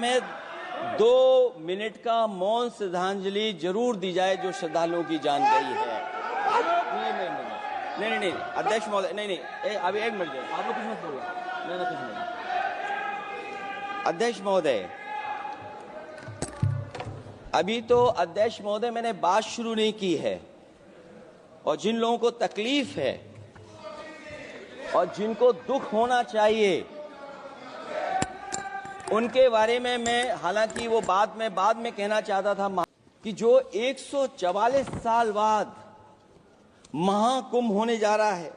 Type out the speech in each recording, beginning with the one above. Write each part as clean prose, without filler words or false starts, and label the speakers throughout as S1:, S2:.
S1: में 2 मिनट का मौन श्रद्धांजलि जरूर दी जाए जो श्रद्धालुओं की जान गई है। नहीं अध्यक्ष महोदय, नहीं अभी 1 मिनट दें, आप लोग कुछ मत बोलो। नहीं कुछ नहीं। अध्यक्ष महोदय, अभी तो अध्यक्ष महोदय मैंने बात शुरू नहीं की है, और जिन लोगों को तकलीफ है और जिनको दुख होना चाहिए उनके बारे में मैं, हालांकि वो बात मैं बाद में कहना चाहता था कि जो 144 साल बाद महाकुंभ होने जा रहा है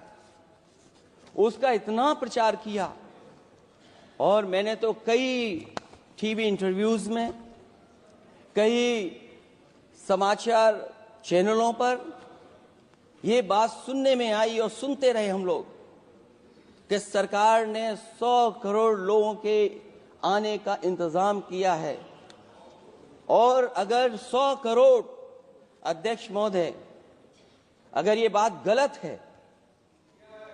S1: उसका इतना प्रचार किया, और मैंने तो कई टीवी इंटरव्यूज में, कई समाचार चैनलों पर ये बात सुनने में आई और सुनते रहे हम लोग कि सरकार ने 100 करोड़ लोगों के आने का इंतजाम किया है, और अगर 100 करोड़, अध्यक्ष महोदय, अगर ये बात गलत है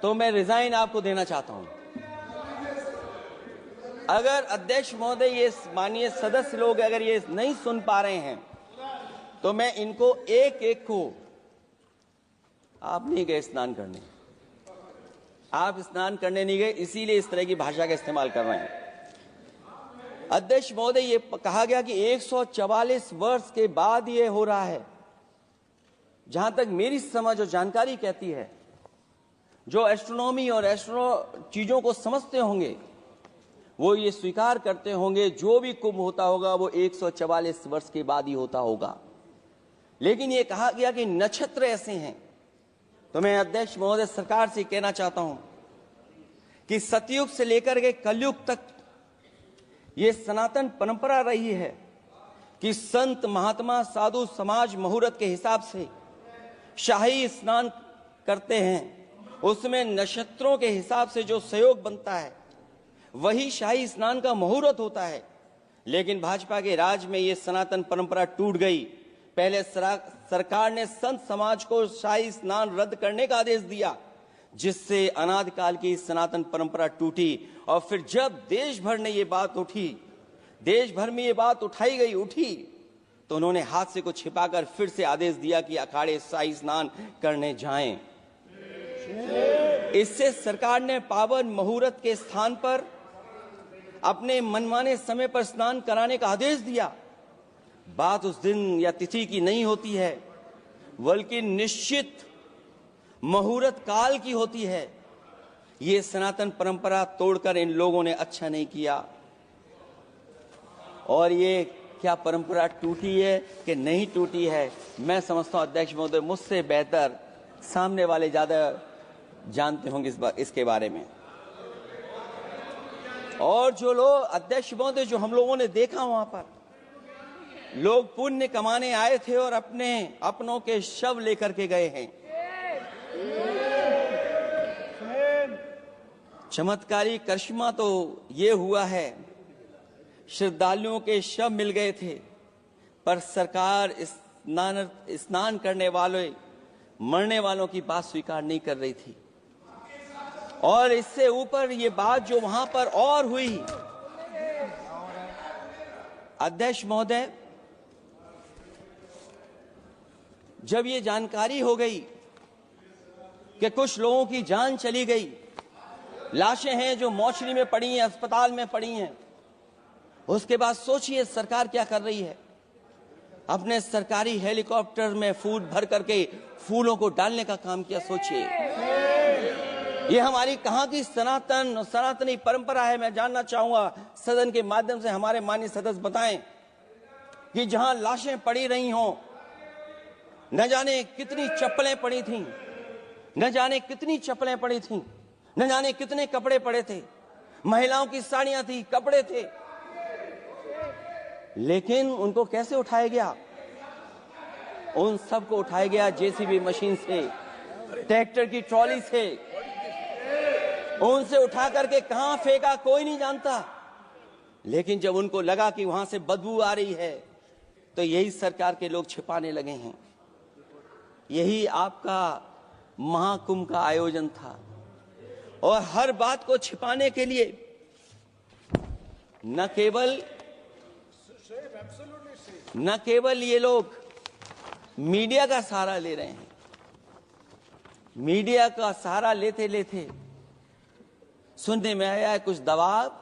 S1: तो मैं रिजाइन आपको देना चाहता हूं। अगर अध्यक्ष महोदय, ये माननीय सदस्य लोग अगर ये नहीं सुन पा रहे हैं तो मैं इनको एक एक को, आप नहीं गए स्नान करने, आप स्नान करने नहीं गए, इसीलिए इस तरह की भाषा का इस्तेमाल कर रहे हैं। अध्यक्ष महोदय, ये कहा गया कि 144 वर्ष के बाद ये हो रहा है। जहां तक मेरी समझ और जानकारी कहती है, जो एस्ट्रोनॉमी और एस्ट्रो चीजों को समझते होंगे वो ये स्वीकार करते होंगे जो भी कुंभ होता होगा वो 144 वर्ष के बाद ही होता होगा। लेकिन ये कहा गया कि नक्षत्र ऐसे हैं, तो मैं अध्यक्ष महोदय सरकार से कहना चाहता हूं कि सतयुग से लेकर के कलयुग तक ये सनातन परंपरा रही है कि संत महात्मा साधु समाज मुहूर्त के हिसाब से शाही स्नान करते हैं, उसमें नक्षत्रों के हिसाब से जो सहयोग बनता है वही शाही स्नान का मुहूर्त होता है। लेकिन भाजपा के राज में ये सनातन परंपरा टूट गई। पहले सरकार ने संत समाज को शाही स्नान रद्द करने का आदेश दिया, जिससे अनादिकाल की सनातन परंपरा टूटी, और फिर जब देश भर ने ये बात उठी, देश भर में ये बात उठी, तो उन्होंने हादसे को छिपाकर फिर से आदेश दिया कि अखाड़े शाही स्नान करने जाएं। इससे सरकार ने पावन मुहूर्त के स्थान पर अपने मनमाने समय पर स्नान कराने का आदेश दिया। बात उस दिन या तिथि की नहीं होती है, बल्कि निश्चित मुहूर्त काल की होती है। ये सनातन परंपरा तोड़कर इन लोगों ने अच्छा नहीं किया। और ये क्या परंपरा टूटी है कि नहीं टूटी है, मैं समझता हूं अध्यक्ष महोदय मुझसे बेहतर सामने वाले ज्यादा जानते होंगे इसके बारे में। और जो लोग, अध्यक्ष महोदय, जो हम लोगों ने देखा वहां पर लोग पुण्य कमाने आए थे और अपनों के शव लेकर के गए हैं। चमत्कारी करिश्मा तो ये हुआ है, श्रद्धालुओं के शव मिल गए थे, पर सरकार स्नान करने वाले मरने वालों की बात स्वीकार नहीं कर रही थी। और इससे ऊपर ये बात जो वहां पर और हुई, अध्यक्ष महोदय, जब ये जानकारी हो गई कि कुछ लोगों की जान चली गई, लाशें हैं जो मोर्चरी में पड़ी हैं, अस्पताल में पड़ी हैं, उसके बाद सोचिए सरकार क्या कर रही है। अपने सरकारी हेलीकॉप्टर में फूल भर करके फूलों को डालने का काम किया। सोचिए ये हमारी कहां की सनातनी परंपरा है। मैं जानना चाहूंगा सदन के माध्यम से हमारे माननीय सदस्य बताएं कि जहां लाशें पड़ी रही हों, न जाने कितनी चप्पलें पड़ी थीं, न जाने कितनी चप्पलें पड़ी थीं, न जाने कितने कपड़े पड़े थे, महिलाओं की साड़ियां थी, कपड़े थे, लेकिन उनको कैसे उठाया गया? उन सबको उठाया गया जेसीबी मशीन से, ट्रैक्टर की ट्रॉली से। उनसे उठा करके कहां फेंका कोई नहीं जानता, लेकिन जब उनको लगा कि वहां से बदबू आ रही है तो यही सरकार के लोग छिपाने लगे हैं। यही आपका महाकुंभ का आयोजन था, और हर बात को छिपाने के लिए न केवल न केवल ये लोग मीडिया का सहारा ले रहे हैं, मीडिया का सहारा लेते लेते सुनने में आया है कुछ दबाव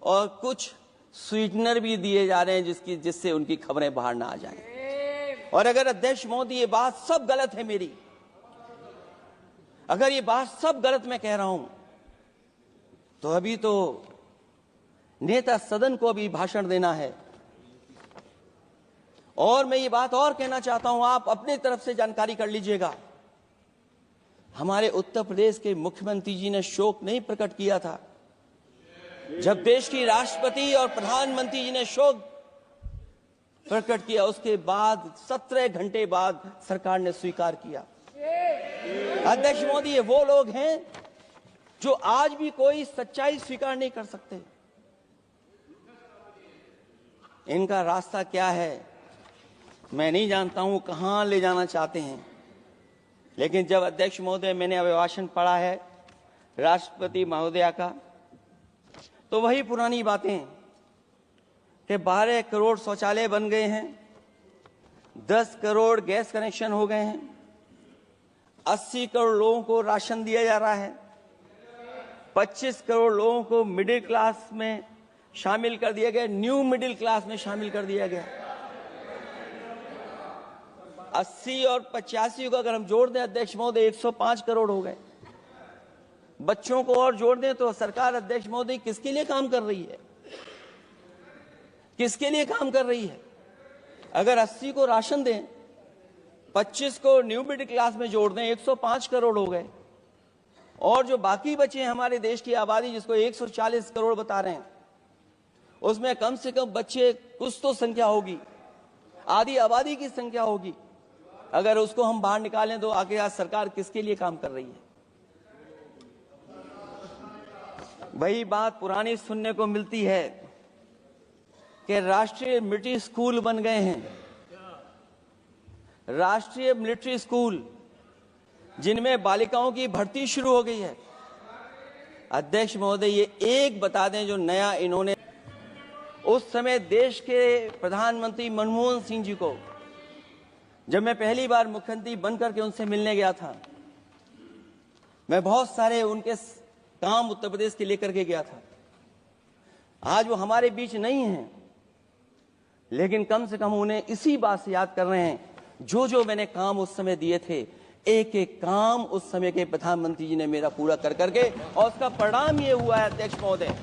S1: और कुछ स्वीटनर भी दिए जा रहे हैं जिससे उनकी खबरें बाहर ना आ जाएं। और अगर अध्यक्ष मोदी ये बात सब गलत है मेरी, अगर ये बात सब गलत मैं कह रहा हूं, तो अभी तो नेता सदन को अभी भाषण देना है। और मैं ये बात और कहना चाहता हूं, आप अपने तरफ से जानकारी कर लीजिएगा। हमारे उत्तर प्रदेश के मुख्यमंत्री जी ने शोक नहीं प्रकट किया था। जब देश की राष्ट्रपति और प्रधानमंत्री जी ने शोक प्रकट किया, उसके बाद 17 घंटे बाद सरकार ने स्वीकार किया। अध्यक्ष मोदी, ये वो लोग हैं जो आज भी कोई सच्चाई स्वीकार नहीं कर सकते। इनका रास्ता क्या है मैं नहीं जानता हूं, कहां ले जाना चाहते हैं। लेकिन जब अध्यक्ष महोदय मैंने अभिभाषण पढ़ा है राष्ट्रपति महोदया का, तो वही पुरानी बातें कि 12 करोड़ शौचालय बन गए हैं, 10 करोड़ गैस कनेक्शन हो गए हैं, 80 करोड़ लोगों को राशन दिया जा रहा है, 25 करोड़ लोगों को मिडिल क्लास में शामिल कर दिया गया, न्यू मिडिल क्लास में शामिल कर दिया गया। 80 और 85 को अगर हम जोड़ दें अध्यक्ष महोदय 105 करोड़ हो गए। बच्चों को और जोड़ दें तो सरकार अध्यक्ष महोदय किसके लिए काम कर रही है, किसके लिए काम कर रही है? अगर 80 को राशन दें, 25 को न्यू मिडिल क्लास में जोड़ दें, 105 करोड़ हो गए। और जो बाकी बचे हैं हमारे देश की आबादी जिसको 140 करोड़ बता रहे हैं, उसमें कम से कम बच्चे कुछ तो संख्या होगी, आधी आबादी की संख्या होगी। अगर उसको हम बाहर निकालें तो आगे आज सरकार किसके लिए काम कर रही है? वही बात पुरानी सुनने को मिलती है कि राष्ट्रीय मिलिट्री स्कूल बन गए हैं, राष्ट्रीय मिलिट्री स्कूल जिनमें बालिकाओं की भर्ती शुरू हो गई है। अध्यक्ष महोदय, ये एक बता दें जो नया इन्होंने, उस समय देश के प्रधानमंत्री मनमोहन सिंह जी को जब मैं पहली बार मुख्यमंत्री बनकर के उनसे मिलने गया था, मैं बहुत सारे उनके काम उत्तर प्रदेश के लेकर के गया था। आज वो हमारे बीच नहीं हैं, लेकिन कम से कम उन्हें इसी बात से याद कर रहे हैं जो जो मैंने काम उस समय दिए थे। एक एक काम उस समय के प्रधानमंत्री जी ने मेरा पूरा कर करके, और उसका परिणाम ये हुआ है अध्यक्ष महोदय,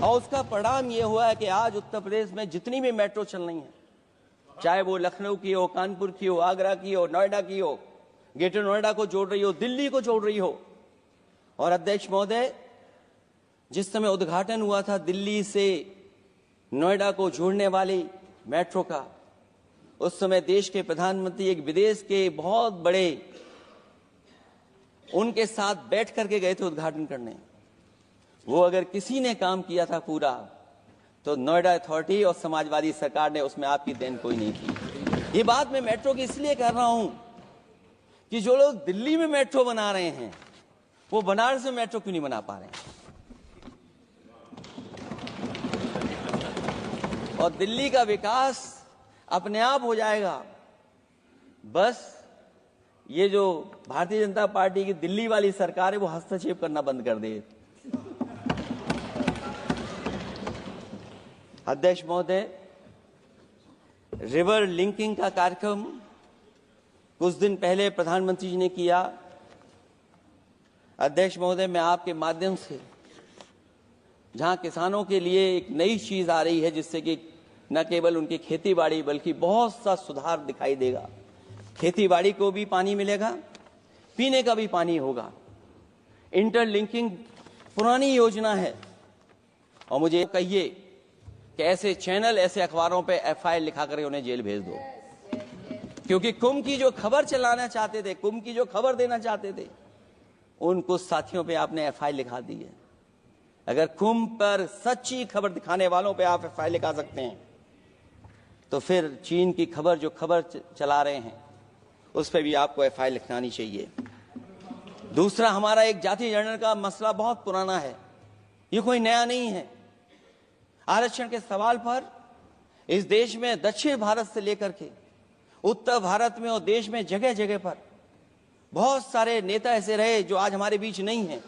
S1: और उसका परिणाम ये हुआ है कि आज उत्तर प्रदेश में जितनी भी मेट्रो चल रही है, चाहे वो लखनऊ की हो, कानपुर की हो, आगरा की हो, नोएडा की हो, ग्रेटर नोएडा को जोड़ रही हो, दिल्ली को जोड़ रही हो। और अध्यक्ष महोदय, जिस समय उद्घाटन हुआ था दिल्ली से नोएडा को जोड़ने वाली मेट्रो का, उस समय देश के प्रधानमंत्री एक विदेश के बहुत बड़े उनके साथ बैठ करके गए थे उद्घाटन करने। वो अगर किसी ने काम किया था पूरा, तो नोएडा अथॉरिटी और समाजवादी सरकार ने, उसमें आपकी देन कोई नहीं थी। ये बात मैं मेट्रो की इसलिए कर रहा हूं कि जो लोग दिल्ली में मेट्रो बना रहे हैं वो बनारस में मेट्रो क्यों नहीं बना पा रहे हैं? और दिल्ली का विकास अपने आप हो जाएगा, बस ये जो भारतीय जनता पार्टी की दिल्ली वाली सरकार है वो हस्तक्षेप करना बंद कर दे। अध्यक्ष महोदय, रिवर लिंकिंग का कार्यक्रम कुछ दिन पहले प्रधानमंत्री जी ने किया। अध्यक्ष महोदय, मैं आपके माध्यम से, जहां किसानों के लिए एक नई चीज आ रही है जिससे कि न केवल उनकी खेती बाड़ी बल्कि बहुत सा सुधार दिखाई देगा। खेती बाड़ी को भी पानी मिलेगा, पीने का भी पानी होगा। इंटरलिंकिंग पुरानी योजना है, और मुझे कहिए कि ऐसे चैनल, ऐसे अखबारों पे FIR लिखा कर उन्हें जेल भेज दो, क्योंकि कुंभ की जो खबर चलाना चाहते थे, कुंभ की जो खबर देना चाहते थे, उन कुछ साथियों पे आपने FIR लिखा दी है। अगर कुंभ पर सच्ची खबर दिखाने वालों पे आप FIR लिखा सकते हैं, तो फिर चीन की खबर, जो खबर चला रहे हैं, उस पर भी आपको FIR लिखानी चाहिए। दूसरा, हमारा एक जाति जनगणना का मसला बहुत पुराना है, ये कोई नया नहीं है। आरक्षण के सवाल पर इस देश में दक्षिण भारत से लेकर के उत्तर भारत में और देश में जगह जगह पर बहुत सारे नेता ऐसे रहे जो आज हमारे बीच नहीं हैं,